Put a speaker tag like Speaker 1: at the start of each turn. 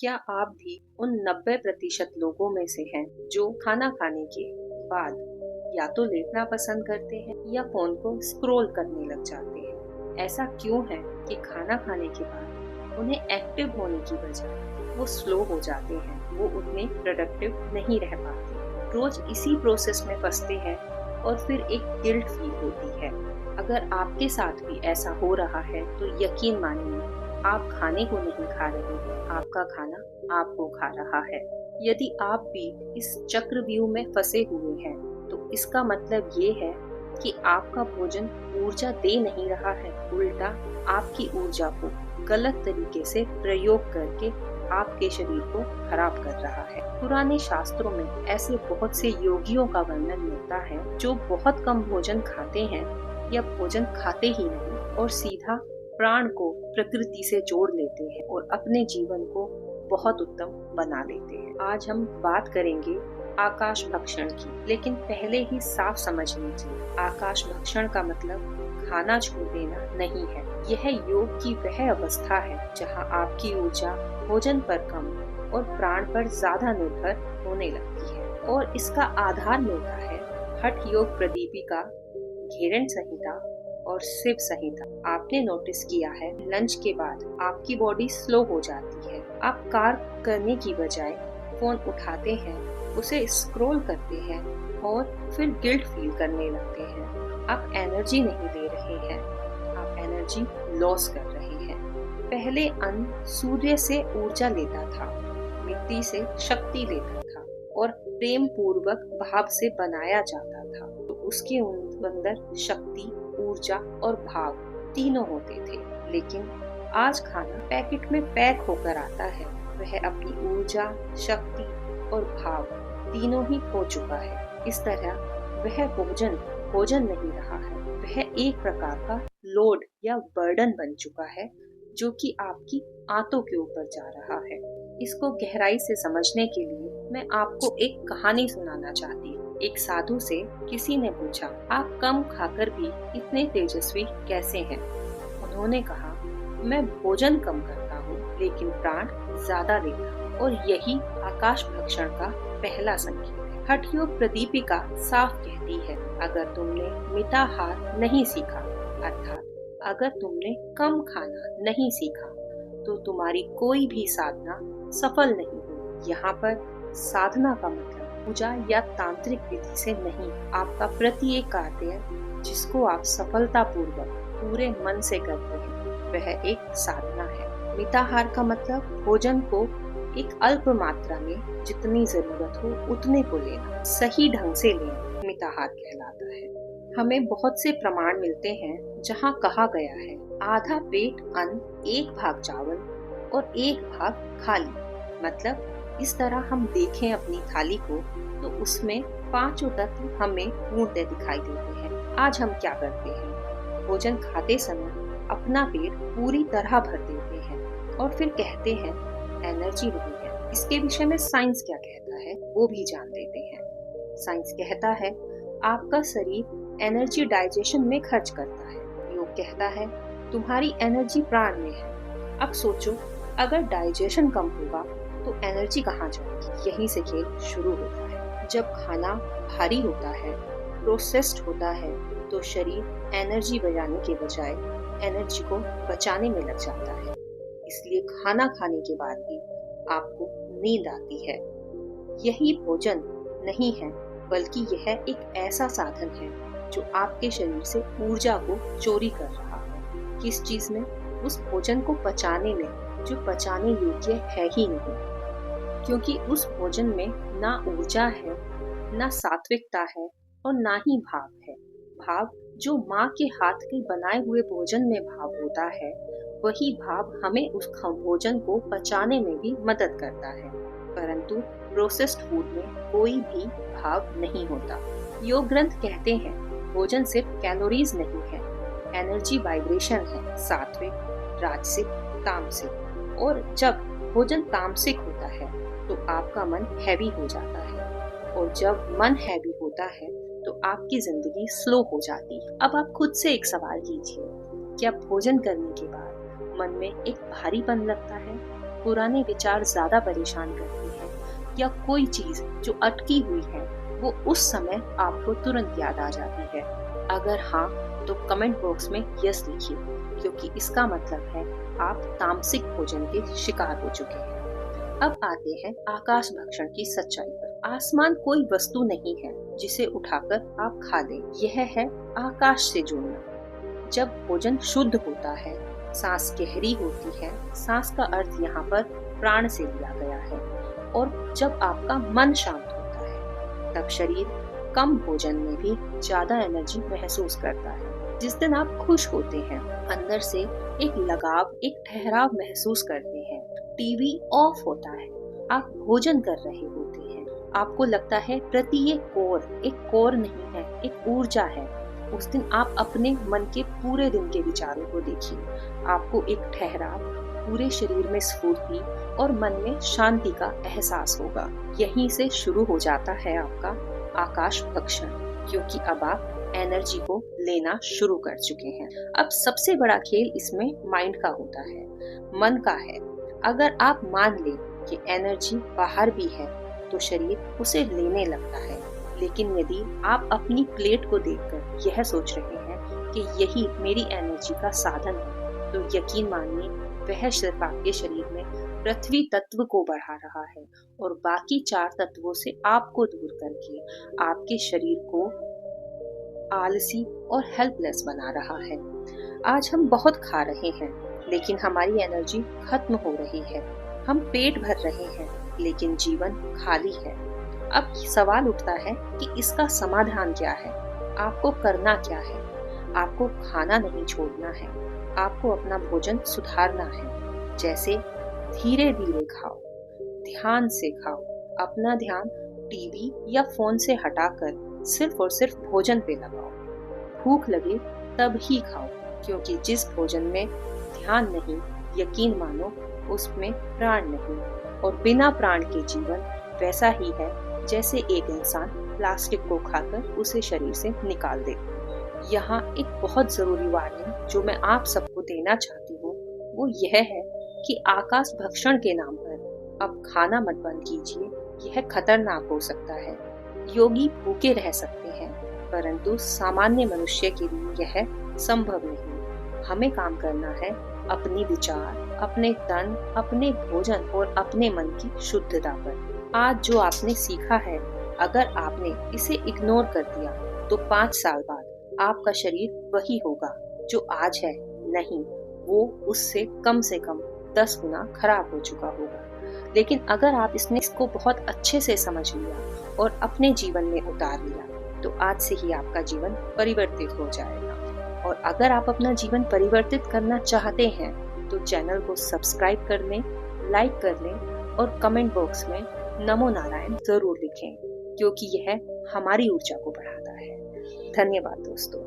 Speaker 1: क्या आप भी उन 90% लोगों में से हैं जो खाना खाने के बाद या तो लेटना पसंद करते हैं या फोन को स्क्रॉल करने लग जाते हैं? ऐसा क्यों है कि खाना खाने के बाद उन्हें एक्टिव होने की बजाय वो स्लो हो जाते हैं, वो उतने प्रोडक्टिव नहीं रह पाते, रोज इसी प्रोसेस में फंसते हैं और फिर एक गिल्ट फील होती है। अगर आपके साथ भी ऐसा हो रहा है तो यकीन मानिए, आप खाने को नहीं खा रहे हैं, आपका खाना आपको खा रहा है। यदि आप भी इस चक्रव्यूह में फंसे हुए हैं तो इसका मतलब ये है कि आपका भोजन ऊर्जा दे नहीं रहा है, उल्टा आपकी ऊर्जा को गलत तरीके से प्रयोग करके आपके शरीर को खराब कर रहा है। पुराने शास्त्रों में ऐसे बहुत से योगियों का वर्णन मिलता है जो बहुत कम भोजन खाते हैं या भोजन खाते ही नहीं और सीधा प्राण को प्रकृति से जोड़ लेते हैं और अपने जीवन को बहुत उत्तम बना लेते हैं। आज हम बात करेंगे आकाश भक्षण की, लेकिन पहले ही साफ समझ लीजिए, आकाश भक्षण का मतलब खाना छोड़ देना नहीं है। यह योग की वह अवस्था है जहां आपकी ऊर्जा भोजन पर कम और प्राण पर ज्यादा निर्भर होने लगती है और इसका आधार मिलता है हठ योग प्रदीपिका, घेरन संहिता और शिव संहिता। आपने नोटिस किया है लंच के बाद आपकी बॉडी स्लो हो जाती है। आप कार्य करने की बजाय फोन उठाते हैं, उसे स्क्रॉल करते हैं और फिर गिल्ट फील करने लगते हैं। आप एनर्जी नहीं ले रहे हैं, आप एनर्जी लॉस कर रहे हैं। पहले अन्न सूर्य से ऊर्जा लेता था, मिट्टी से शक्ति लेता था और प्रेम पूर्वक भाव से बनाया जाता था, तो उसके अंदर शक्ति, ऊर्जा और भाव तीनों होते थे। लेकिन आज खाना पैकेट में पैक होकर आता है, वह अपनी ऊर्जा, शक्ति और भाव तीनों ही खो चुका है। इस तरह वह भोजन नहीं रहा है, वह एक प्रकार का लोड या बर्डन बन चुका है जो कि आपकी आंतों के ऊपर जा रहा है। इसको गहराई से समझने के लिए मैं आपको एक कहानी सुनाना चाहती हूँ। एक साधु से किसी ने पूछा, आप कम खाकर भी इतने तेजस्वी कैसे हैं? उन्होंने कहा, मैं भोजन कम करता हूँ लेकिन प्राण ज्यादा लेता हूँ और यही आकाश भक्षण का पहला संकेत है। हठ योग प्रदीपिका साफ कहती है, अगर तुमने मिताहार नहीं सीखा, अर्थात अगर तुमने कम खाना नहीं सीखा, तो तुम्हारी कोई भी साधना सफल नहीं हुई। यहाँ पर साधना का मतलब पूजा या तांत्रिक विधि से नहीं, आपका प्रत्येक कार्य जिसको आप सफलता पूर्वक पूरे मन से करते हैं, वह एक साधना है। मिताहार का मतलब भोजन को एक अल्प मात्रा में जितनी जरूरत हो उतने को लेना, सही ढंग से लेना मिताहार कहलाता है। हमें बहुत से प्रमाण मिलते हैं जहाँ कहा गया है, आधा पेट अन्न, 1 भाग चावल और 1 भाग खाली। मतलब इस तरह हम देखें अपनी थाली को तो उसमें 5 तत्व हमें पूर्णतः दिखाई देते हैं। आज हम क्या करते हैं, भोजन खाते समय अपना पेट पूरी तरह भर देते हैं और फिर कहते हैं एनर्जी नहीं है। इसके विषय में साइंस क्या कहता है वो भी जान लेते हैं। साइंस कहता है आपका शरीर एनर्जी डाइजेशन में खर्च करता है। योग कहता है तुम्हारी एनर्जी प्राण में है। अब सोचो, अगर डाइजेशन कम होगा तो एनर्जी कहाँ जाएगी? यहीं से खेल शुरू होता है। जब खाना भारी होता है, प्रोसेस्ड होता है, तो शरीर एनर्जी बचाने के बजाय एनर्जी को बचाने में लग जाता है। इसलिए खाना खाने के बाद भी आपको नींद आती है। यही भोजन नहीं है, बल्कि यह एक ऐसा साधन है जो आपके शरीर से ऊर्जा को चोरी कर रहा है। किस चीज में? उस भोजन को पचाने में जो पचाने योग्य है ही नहीं, क्योंकि उस भोजन में ना ऊर्जा है, ना सात्विकता है और ना ही भाव है। भाव जो माँ के हाथ के बनाए हुए भोजन में भाव होता है, वही भाव हमें उस भोजन को पचाने में भी मदद करता है। परंतु प्रोसेस्ड फूड में कोई भी भाव नहीं होता। योग ग्रंथ कहते हैं भोजन सिर्फ कैलोरीज नहीं है, एनर्जी वाइब्रेशन है, सात्विक, राजसिक, तामसिक। और जब भोजन तामसिक होता है तो आपका मन हैवी हो जाता है और जब मन हैवी होता है तो आपकी जिंदगी स्लो हो जाती है। अब आप खुद से एक सवाल कीजिए, क्या भोजन करने के बाद मन में एक भारीपन लगता है? पुराने विचार ज्यादा परेशान करते हैं या कोई चीज जो अटकी हुई है वो उस समय आपको तुरंत याद आ जाती है? अगर हाँ, तो कमेंट बॉक्स में यस लिखिए, क्योंकि इसका मतलब है आप तामसिक भोजन के शिकार हो चुके हैं। अब आते हैं आकाश भक्षण की सच्चाई पर। आसमान कोई वस्तु नहीं है जिसे उठाकर आप खा लें, यह है आकाश से जुड़ना। जब भोजन शुद्ध होता है, सांस गहरी होती है, सांस का अर्थ यहाँ पर प्राण से लिया गया है, और जब आपका मन शांत होता है, तब शरीर कम भोजन में भी ज्यादा एनर्जी महसूस करता है। जिस दिन आप खुश होते हैं, अंदर से एक लगाव, एक ठहराव महसूस करते हैं, टीवी ऑफ होता है, आप भोजन कर रहे होते हैं, आपको लगता है प्रति ये एक कोर नहीं है, एक ऊर्जा है। उस दिन आप अपने मन के पूरे दिन के विचारों को देखिए, आपको एक ठहराव, पूरे शरीर में स्फूर्ति और मन में शांति का एहसास होगा। यहीं से शुरू हो जाता है आपका आकाश भक्षण, क्योंकि अब आप एनर्जी को लेना शुरू कर चुके हैं। अब सबसे बड़ा खेल इसमें माइंड का होता है, मन का है। अगर आप मान लें कि एनर्जी बाहर भी है, तो शरीर उसे लेने लगता है। लेकिन यदि आप अपनी प्लेट को देखकर यह सोच रहे हैं कि यही मेरी एनर्जी का साधन है, तो यकीन मानिए वह सिर्फ आपके शरीर में पृथ्वी तत्व को बढ़ा रहा है और बाकी 4 तत्वों से आपको दूर करके आपके शरीर को आलसी और हेल्पलेस बना रहा है। आज हम बहुत खा रहे हैं, लेकिन हमारी एनर्जी खत्म हो रही है। हम पेट भर रहे हैं, लेकिन जीवन खाली है। अब सवाल उठता है कि इसका समाधान क्या है? आपको करना क्या है? आपको खाना नहीं छोड़ना है, आपको अपना भोजन सुधारना है। जैसे धीरे धीरे खाओ, ध्यान से खाओ, अपना ध्यान टीवी या फोन से हटाकर सिर्फ और सिर्फ भोजन पे लगाओ। भूख लगे तब ही खाओ, क्योंकि जिस भोजन में ध्यान नहीं, यकीन मानो उसमें प्राण नहीं, और बिना प्राण के जीवन वैसा ही है जैसे एक इंसान प्लास्टिक को खाकर उसे शरीर से निकाल दे। यहाँ एक बहुत जरूरी वार्निंग जो मैं आप सबको देना चाहती हूँ, वो यह है कि आकाश भक्षण के नाम पर अब खाना मत बंद कीजिए, यह खतरनाक हो सकता है। योगी भूखे रह सकते हैं, परंतु सामान्य मनुष्य के लिए यह संभव नहीं। हमें काम करना है अपने विचार, अपने तन, अपने भोजन और अपने मन की शुद्धता पर। आज जो आपने सीखा है, अगर आपने इसे इग्नोर कर दिया, तो 5 साल बाद आपका शरीर वही होगा जो आज है। नहीं, वो उससे कम से कम 10 गुना खराब हो चुका होगा। लेकिन अगर आप इसको बहुत अच्छे से समझ लिया और अपने जीवन में उतार लिया, तो आज से ही आपका जीवन परिवर्तित हो जाएगा। और अगर आप अपना जीवन परिवर्तित करना चाहते हैं, तो चैनल को सब्सक्राइब कर लें, लाइक कर लें और कमेंट बॉक्स में नमो नारायण जरूर लिखें, क्योंकि यह हमारी ऊर्जा को बढ़ाता है। धन्यवाद दोस्तों।